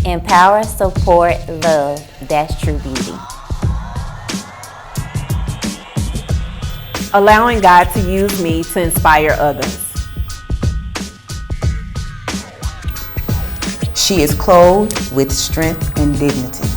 Empower, support, love. That's true beauty. Allowing God to use me to inspire others. She is clothed with strength and dignity.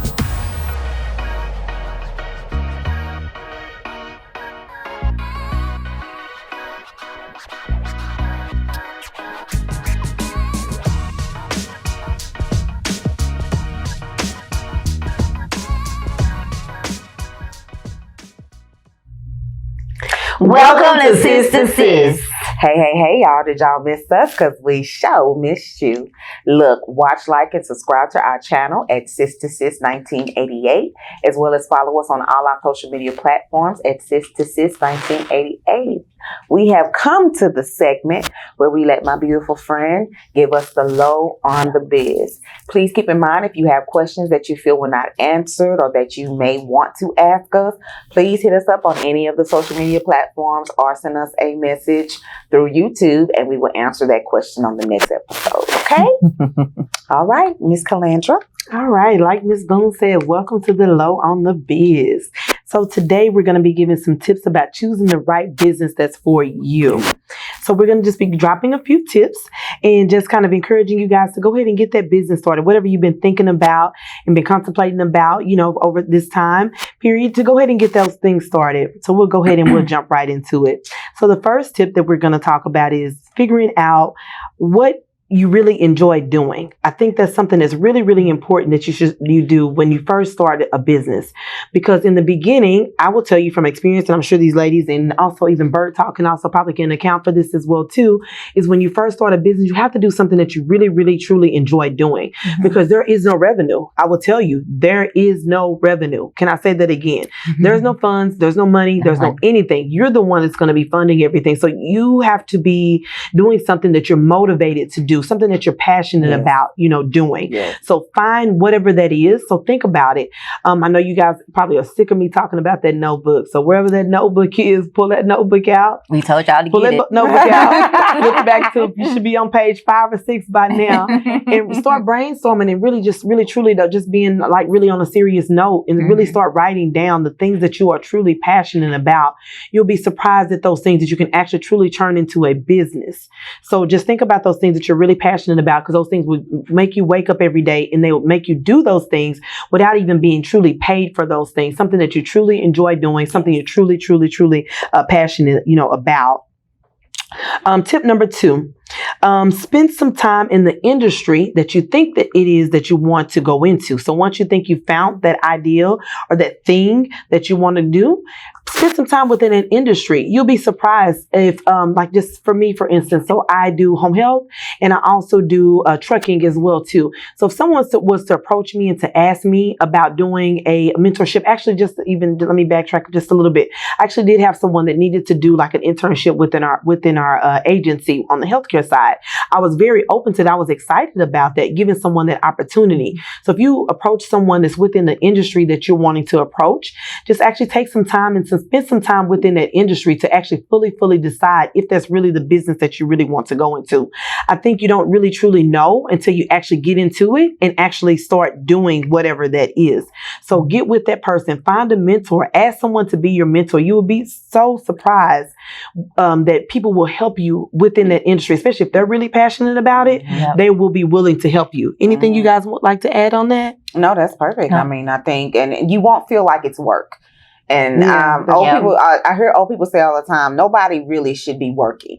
Welcome to Sis To Sis. Hey, y'all. Did y'all miss us? Because we sure missed you. Look, watch, like, and subscribe to our channel at Sis To Sis 1988, as well as follow us on all our social media platforms at Sis To Sis 1988. We have come to the segment where we let my beautiful friend give us the low on the biz. Please keep in mind, if you have questions that you feel were not answered or that you may want to ask us, please hit us up on any of the social media platforms or send us a message through YouTube, and we will answer that question on the next episode. Okay? All right, Miss Calandra. All right, like Miss Boone said, welcome to the low on the biz. So today we're going to be giving some tips about choosing the right business that's for you. So we're going to just be dropping a few tips and just kind of encouraging you guys to go ahead and get that business started. Whatever you've been thinking about and been contemplating about, over this time period, to go ahead and get those things started. So we'll go ahead and we'll jump right into it. So the first tip that we're going to talk about is figuring out what you really enjoy doing. I think that's something that's really, really important that you do when you first start a business. Because in the beginning, I will tell you from experience, and I'm sure these ladies and also even Bird Talk can also probably can account for this as well too, is when you first start a business, you have to do something that you really, really, truly enjoy doing. Mm-hmm. Because there is no revenue. I will tell you, there is no revenue. Can I say that again? Mm-hmm. There's no funds, there's no money, there's no anything. You're the one that's going to be funding everything. So you have to be doing something that you're motivated to do, something that you're passionate about, doing. Yes. So find whatever that is. So think about it. I know you guys probably are sick of me talking about that notebook. So wherever that notebook is, pull that notebook out. We told y'all to pull get that it. Notebook out. Look back to, you should be on page 5 or 6 by now, and start brainstorming and really truly though, just being like really on a serious note and really start writing down the things that you are truly passionate about. You'll be surprised at those things that you can actually truly turn into a business. So just think about those things that you're really passionate about, because those things would make you wake up every day and they would make you do those things without even being truly paid for those things. Something that you truly enjoy doing, something you're truly passionate, about. Tip number 2, spend some time in the industry that you think that it is that you want to go into. So once you think you found that ideal or that thing that you want to do, spend some time within an industry. You'll be surprised if, like just for me, for instance, so I do home health and I also do trucking as well too. So if someone was to approach me and to ask me about doing a mentorship, actually let me backtrack just a little bit. I actually did have someone that needed to do like an internship within our agency on the healthcare side. I was very open to that. I was excited about that, giving someone that opportunity. So if you approach someone that's within the industry that you're wanting to approach, just actually take some time and spend some time within that industry to actually fully decide if that's really the business that you really want to go into. I think you don't really truly know until you actually get into it and actually start doing whatever that is. So get with that person, find a mentor, ask someone to be your mentor. You will be so surprised that people will help you within that industry, especially if they're really passionate about it. Yep. They will be willing to help you. Anything you guys would like to add on that? No, that's perfect. No. I mean, I think, and you won't feel like it's work. And people, I hear old people say all the time, nobody really should be working.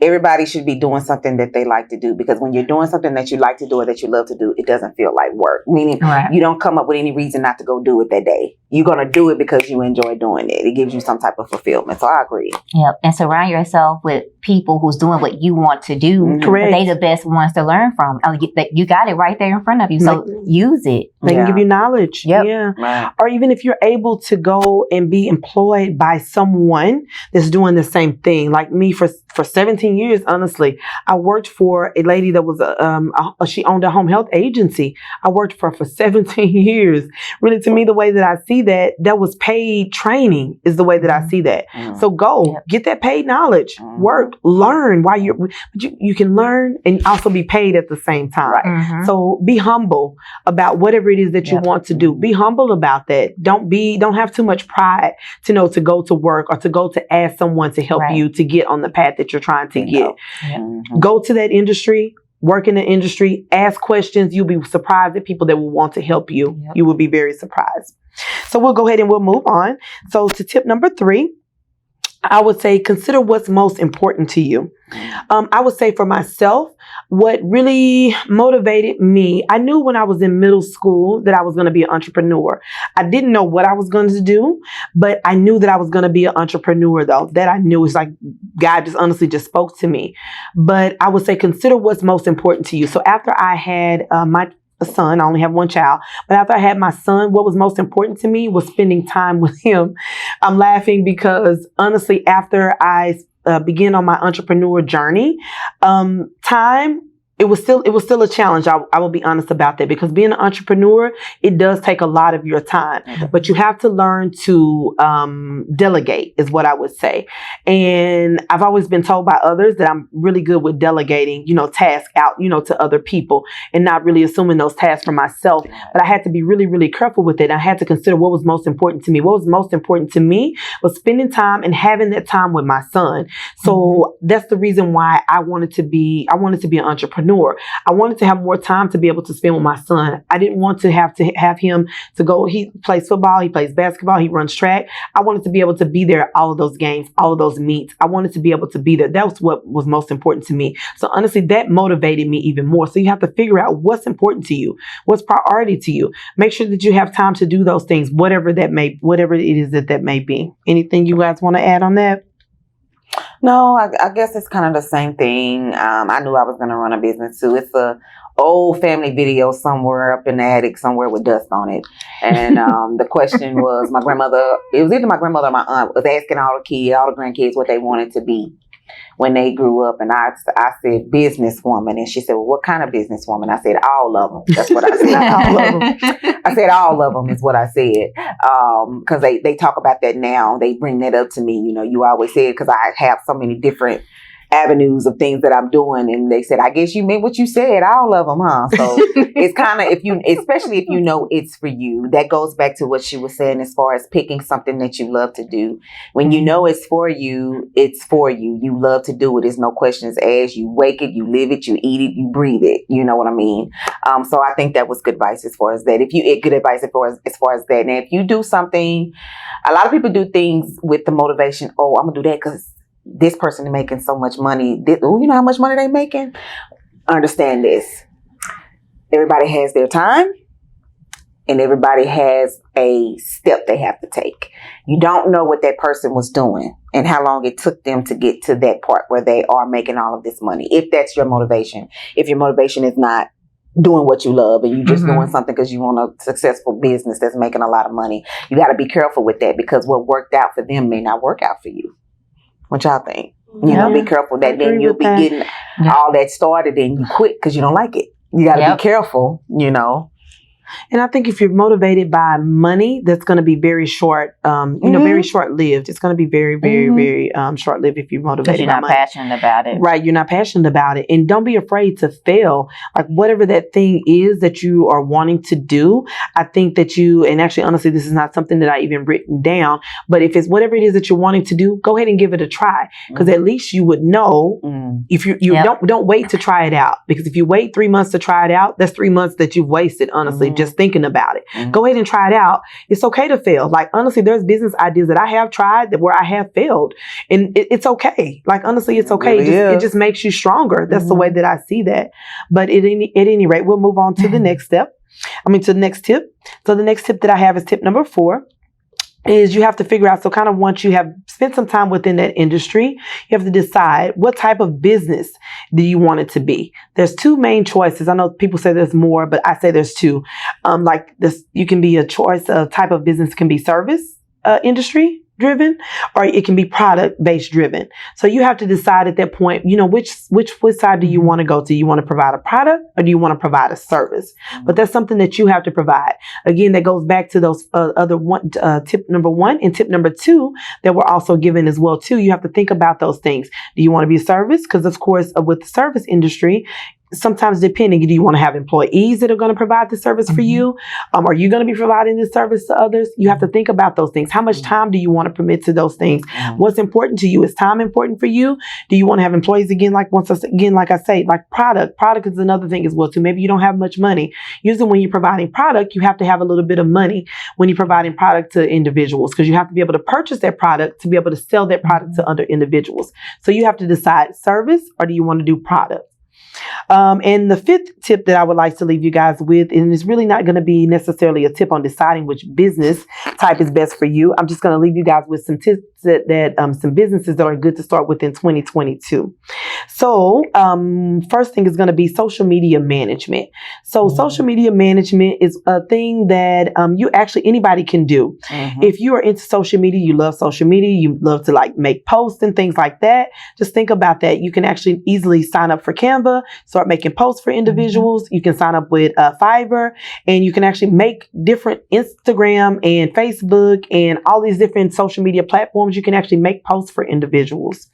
Everybody should be doing something that they like to do, because when you're doing something that you like to do or that you love to do, it doesn't feel like work. Meaning you don't come up with any reason not to go do it that day. You're going to do it because you enjoy doing it. It gives you some type of fulfillment. So I agree. Yep. And surround yourself with people who's doing what you want to do. Mm-hmm. Correct. They the best ones to learn from. You got it right there in front of you. So use it. They can give you knowledge. Yep. Yeah. Right. Or even if you're able to go and be employed by someone that's doing the same thing. Like me for 17 17 years, honestly. I worked for a lady that was, she owned a home health agency. I worked for her for 17 years. Really, to me, the way that I see that was paid training is the way that I see that. So go, get that paid knowledge, work, learn while you can learn and also be paid at the same time. Right. So be humble about whatever it is that you want to do. Be humble about that. Don't have too much pride to go to work or to go to ask someone to help you to get on the path that you're trying to get. Go to that industry, work in the industry, ask questions. You'll be surprised at people that will want to help you. You will be very surprised. So we'll go ahead and we'll move on. So to tip number 3, I would say consider what's most important to you. I would say for myself, what really motivated me, I knew when I was in middle school that I was going to be an entrepreneur. I didn't know what I was going to do, but I knew that I was going to be an entrepreneur though. That I knew. It's like God just honestly just spoke to me. But I would say consider what's most important to you. So after I had my son, I only have one child, but after I had my son, what was most important to me was spending time with him. I'm laughing because honestly, after I began on my entrepreneur journey, it was still a challenge. I will be honest about that, because being an entrepreneur, it does take a lot of your time, but you have to learn to delegate is what I would say. And I've always been told by others that I'm really good with delegating, tasks out, to other people and not really assuming those tasks for myself. But I had to be really, really careful with it. I had to consider what was most important to me. What was most important to me was spending time and having that time with my son. So that's the reason why I wanted to be an entrepreneur. I wanted to have more time to be able to spend with my son. I didn't want to have him to go. He plays football, he plays basketball, he runs track. I wanted to be able to be there at all of those games, all of those meets. I wanted to be able to be there. That was what was most important to me. So honestly, that motivated me even more. So you have to figure out what's important to you, what's priority to you. Make sure that you have time to do those things, whatever it is that may be. Anything you guys want to add on that? No, I guess it's kind of the same thing. I knew I was going to run a business too. It's a old family video somewhere up in the attic somewhere with dust on it. And the question was, it was either my grandmother or my aunt was asking all the grandkids what they wanted to be when they grew up. And I said, businesswoman. And she said, well, what kind of businesswoman? I said, all of them. That's what I said. All of them. I said, all of them is what I said. Because they talk about that now. They bring that up to me. You always say it because I have so many different avenues of things that I'm doing, and they said, I guess you meant what you said, all of them, huh? So it's kind of, especially if you know it's for you, that goes back to what she was saying as far as picking something that you love to do. When you know it's for you, it's for you. You love to do it. There's no questions asked. You wake it, you live it, you eat it, you breathe it. You know what I mean? So I think that was good advice as far as that. Good advice as far as that. And if you do something, a lot of people do things with the motivation, oh, I'm gonna do that because this person is making so much money. You know how much money they making? Understand this. Everybody has their time and everybody has a step they have to take. You don't know what that person was doing and how long it took them to get to that part where they are making all of this money. If that's your motivation. If your motivation is not doing what you love and you just doing something because you want a successful business that's making a lot of money, you got to be careful with that, because what worked out for them may not work out for you. What y'all think? Be careful that then you'll be getting all that started and you quit because you don't like it. You got to be careful, And I think if you're motivated by money, that's going to be very short, very short-lived. It's going to be very, very, very short-lived if you're motivated by money. You're not passionate about it. Right. You're not passionate about it. And don't be afraid to fail. Like whatever that thing is that you are wanting to do, I think that and actually, honestly, this is not something that I even written down, but if it's whatever it is that you're wanting to do, go ahead and give it a try. Because at least you would know if you don't wait to try it out. Because if you wait 3 months to try it out, that's 3 months that you've wasted, honestly, just thinking about it. Go ahead and try it out. It's okay to fail. Like, honestly, there's business ideas that I have tried where I have failed. And it's okay. Like, honestly, it's okay. It just makes you stronger. That's the way that I see that. But at any rate, we'll move on to the next step. To the next tip. So the next tip that I have is tip number 4. Is you have to figure out, so kind of once you have spent some time within that industry, you have to decide what type of business do you want it to be. There's 2 main choices. I know people say there's more, but I say there's 2. Like this, you can be a choice of type of business can be service industry driven, or it can be product based driven. So you have to decide at that point, which side do you want to go to? You want to provide a product or do you want to provide a service? But that's something that you have to provide. Again, that goes back to those other tip number 1 and tip number 2 that we're also given as well too. You have to think about those things. Do you want to be a service? Because of course, with the service industry, sometimes depending, do you want to have employees that are going to provide the service for you? Are you going to be providing this service to others? You have to think about those things. How much time do you want to permit to those things? What's important to you? Is time important for you? Do you want to have employees like I say, like product? Product is another thing as well too. Maybe you don't have much money. Usually when you're providing product, you have to have a little bit of money when you're providing product to individuals, because you have to be able to purchase that product to be able to sell that product to other individuals. So you have to decide service or do you want to do product? And the 5th tip that I would like to leave you guys with, and it's really not going to be necessarily a tip on deciding which business type is best for you. I'm just going to leave you guys with some tips that some businesses that are good to start with in 2022. So first thing is going to be social media management. So social media management is a thing that anybody can do. If you are into social media, you love social media, you love to like make posts and things like that, just think about that. You can actually easily sign up for Canva, start making posts for individuals. You can sign up with Fiverr, and you can actually make different Instagram and Facebook and all these different social media platforms. You can actually make posts for individuals.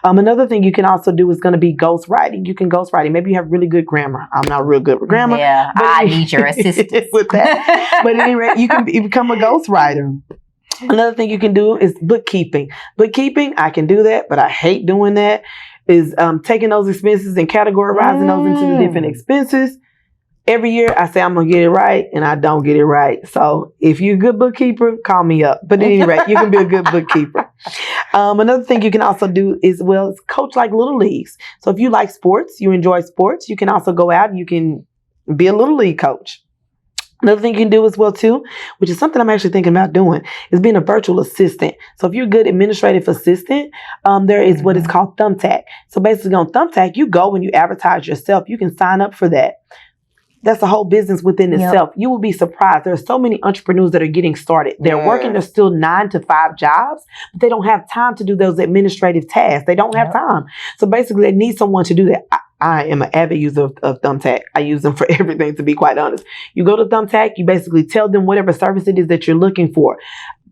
Another thing you can also do is going to be ghostwriting. You can ghostwriting. Maybe you have really good grammar. I'm not real good with grammar. Yeah, I need your assistance with that. But at any rate, you can become a ghostwriter. Another thing you can do is bookkeeping. Bookkeeping, I can do that, but I hate doing that. Is taking those expenses and categorizing those into the different expenses. Every year I say I'm going to get it right, and I don't get it right. So if you're a good bookkeeper, call me up. But at any rate, you can be a good bookkeeper. Another thing you can also do is coach like little leagues. So if you like sports, you enjoy sports, you can also go out and you can be a little league coach. Another thing you can do as well too, which is something I'm actually thinking about doing, is being a virtual assistant. So if you're a good administrative assistant, there is what is called Thumbtack. So basically on Thumbtack, you go and you advertise yourself. You can sign up for that. That's a whole business within itself. You will be surprised. There are so many entrepreneurs that are getting started. They're working their still 9 to 5 jobs, but they don't have time to do those administrative tasks. They don't have time. So basically they need someone to do that. I am an avid user of Thumbtack. I use them for everything, to be quite honest. You go to Thumbtack, you basically tell them whatever service it is that you're looking for.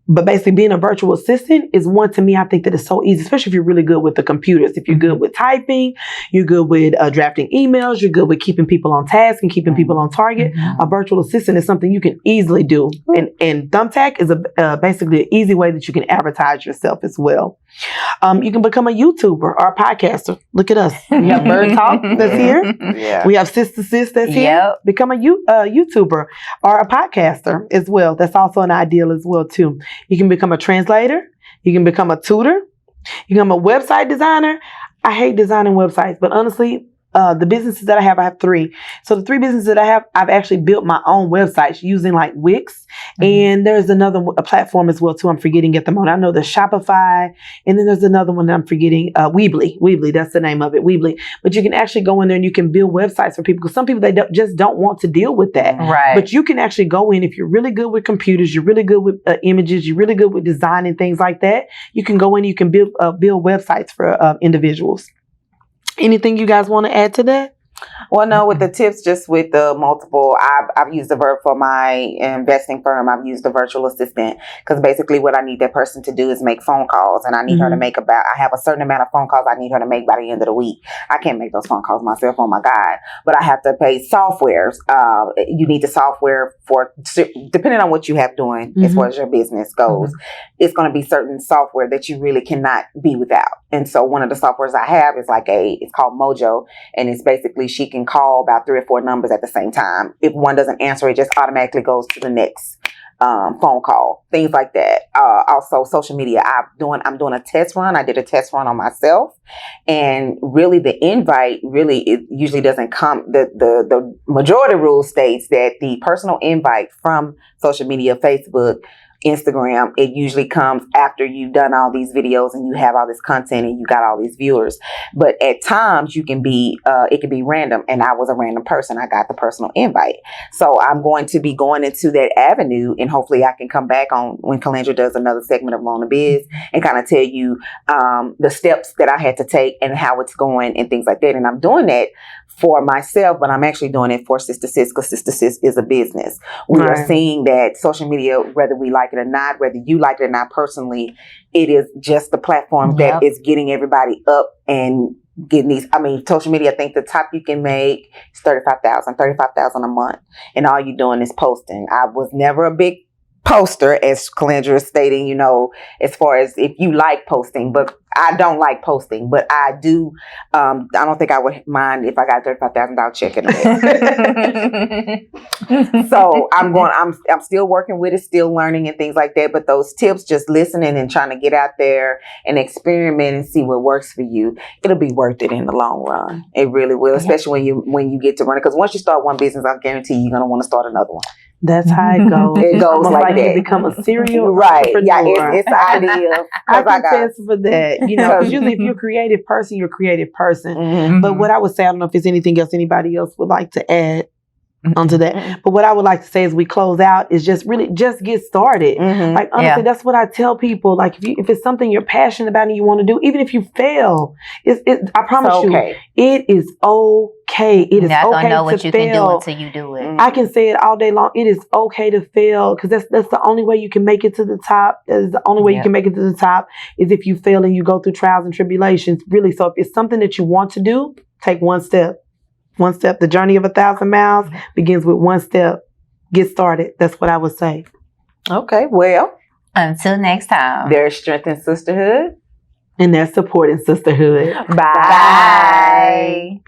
But basically being a virtual assistant is one, to me, I think that is so easy, especially if you're really good with the computers. If you're good with typing, you're good with drafting emails, you're good with keeping people on task and keeping people on target. A virtual assistant is something you can easily do. And Thumbtack is basically an easy way that you can advertise yourself as well. You can become a YouTuber or a podcaster. Look at us. We have Bird Talk that's here. Yeah. We have Sis To Sis that's here. Become a YouTuber or a podcaster as well. That's also an ideal as well too. You can become a translator. You can become a tutor. You can become a website designer. I hate designing websites, but honestly, the businesses that I have 3. So the 3 businesses that I have, I've actually built my own websites using like Wix. And there's another platform as well too. I'm forgetting at the moment. I know the Shopify, and then there's another one that I'm forgetting. Weebly. Weebly, that's the name of it. Weebly. But you can actually go in there and you can build websites for people, because some people they just don't want to deal with that. Right. But you can actually go in if you're really good with computers, you're really good with images, you're really good with design and things like that. You can go in, you can build websites for individuals. Anything you guys want to add to that? Well, no, with the tips, just with the multiple, I've used the verb for my investing firm. I've used the virtual assistant because basically what I need that person to do is make phone calls, and I need her to make I have a certain amount of phone calls I need her to make by the end of the week. I can't make those phone calls myself, oh my God, but I have to pay softwares. You need the software for, depending on what you have doing as far as your business goes, it's going to be certain software that you really cannot be without. And so one of the softwares I have is it's called Mojo, and it's basically she can call about 3 or 4 numbers at the same time. If one doesn't answer, it just automatically goes to the next phone call, things like that. Also social media. I'm doing a test run. I did a test run on myself, and really the invite it usually doesn't come. The majority rule states that the personal invite from social media, Facebook, Instagram, it usually comes after you've done all these videos and you have all this content and you got all these viewers. But at times you can be, it can be random. And I was a random person. I got the personal invite. So I'm going to be going into that avenue, and hopefully I can come back on when Calandra does another segment of Loan to Biz and kind of tell you the steps that I had to take and how it's going and things like that. And I'm doing that for myself, but I'm actually doing it for Sis To Sis, because Sis To Sis is a business. We are seeing that social media, whether we like it or not, whether you like it or not personally, it is just the platform that is getting everybody up and getting these. I mean, social media, I think the top you can make is $35,000 a month. And all you're doing is posting. I was never a big poster, as Calandra is stating, you know, as far as if you like posting, but I don't like posting, but I do. I don't think I would mind if I got $35,000 check in the mail. So I'm still working with it, still learning and things like that. But those tips, just listening and trying to get out there and experiment and see what works for you, it'll be worth it in the long run. It really will, especially when you get to run it. Because once you start one business, I guarantee you're gonna want to start another one. That's how it goes. It goes like that. You become a serial right. entrepreneur. Yeah, it's ideal. I can test for that. You know, because usually if you're a creative person, you're a creative person. Mm-hmm. But what I would say, I don't know if there's anything else anybody else would like to add onto that. But what I would like to say as we close out is just really just get started. Mm-hmm. Like honestly, that's what I tell people. Like if it's something you're passionate about and you want to do, even if you fail, I promise you, it is okay. It is okay to know what you fail. can do until you do it. I can say it all day long. It is okay to fail, because that's the only way you can make it to the top. That is the only way you can make it to the top, is if you fail and you go through trials and tribulations. Really, so if it's something that you want to do, take one step. One step. The journey of 1,000 miles begins with one step. Get started. That's what I would say. Okay, well, until next time, there's strength in sisterhood, and there's support in sisterhood. Bye.